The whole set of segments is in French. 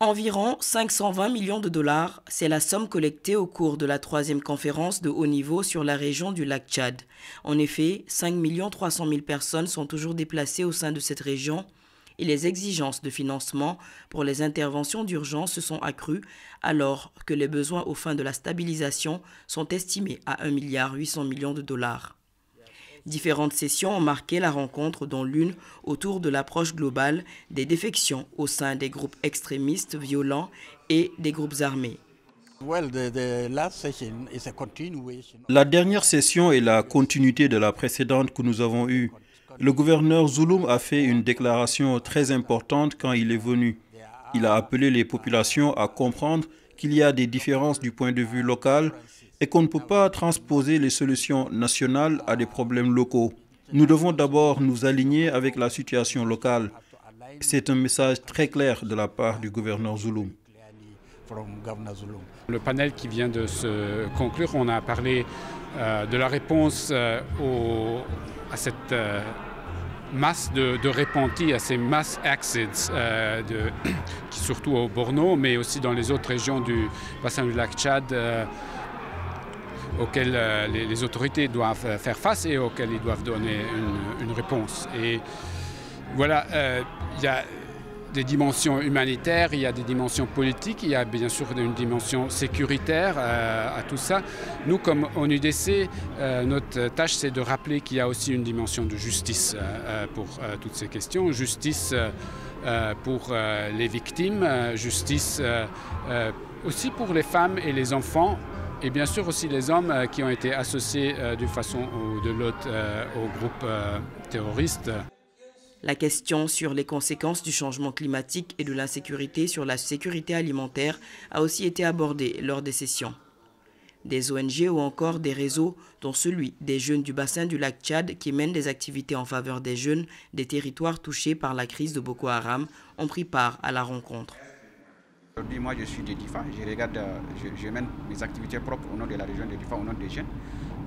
Environ 520 millions de dollars, c'est la somme collectée au cours de la 3e conférence de haut niveau sur la région du lac Tchad. En effet, 5 300 000 personnes sont toujours déplacées au sein de cette région et les exigences de financement pour les interventions d'urgence se sont accrues alors que les besoins aux fins de la stabilisation sont estimés à 1,8 milliard de dollars. Différentes sessions ont marqué la rencontre, dont l'une autour de l'approche globale des défections au sein des groupes extrémistes violents et des groupes armés. La dernière session est la continuité de la précédente que nous avons eue. Le gouverneur Zulum a fait une déclaration très importante quand il est venu. Il a appelé les populations à comprendre qu'il y a des différences du point de vue local et qu'on ne peut pas transposer les solutions nationales à des problèmes locaux. Nous devons d'abord nous aligner avec la situation locale. C'est un message très clair de la part du gouverneur Zulum. Le panel qui vient de se conclure, on a parlé de la réponse à cette masse de repentis, à ces mass exits, surtout au Borno, mais aussi dans les autres régions du bassin du lac Tchad, auxquelles les autorités doivent faire face et auxquelles ils doivent donner une réponse. Et voilà, il y a des dimensions humanitaires, il y a des dimensions politiques, il y a bien sûr une dimension sécuritaire à tout ça. Nous, comme ONUDC, notre tâche, c'est de rappeler qu'il y a aussi une dimension de justice pour toutes ces questions. Justice pour les victimes, justice aussi pour les femmes et les enfants, et bien sûr aussi les hommes qui ont été associés d'une façon ou de l'autre au groupe terroriste. La question sur les conséquences du changement climatique et de l'insécurité sur la sécurité alimentaire a aussi été abordée lors des sessions. Des ONG ou encore des réseaux, dont celui des jeunes du bassin du lac Tchad qui mènent des activités en faveur des jeunes des territoires touchés par la crise de Boko Haram, ont pris part à la rencontre. Aujourd'hui, moi je suis de Difa, je mène mes activités propres au nom de la région de Difa, au nom des jeunes.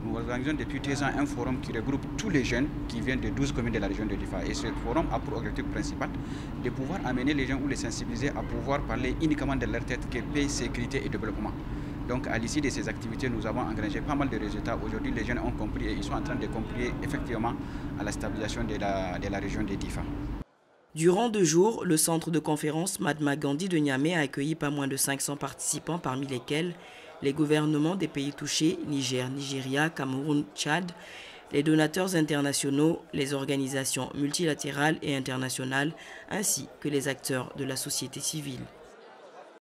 Nous organisons depuis 3 ans un forum qui regroupe tous les jeunes qui viennent de 12 communes de la région de Difa. Et ce forum a pour objectif principal de pouvoir amener les gens ou les sensibiliser à pouvoir parler uniquement de leur tête que paix, sécurité et développement. Donc à l'issue de ces activités, nous avons engrangé pas mal de résultats. Aujourd'hui, les jeunes ont compris et ils sont en train de comprendre effectivement à la stabilisation de la région de Difa. Durant 2 jours, le centre de conférence Mahatma Gandhi de Niamey a accueilli pas moins de 500 participants, parmi lesquels les gouvernements des pays touchés, Niger, Nigeria, Cameroun, Tchad, les donateurs internationaux, les organisations multilatérales et internationales, ainsi que les acteurs de la société civile.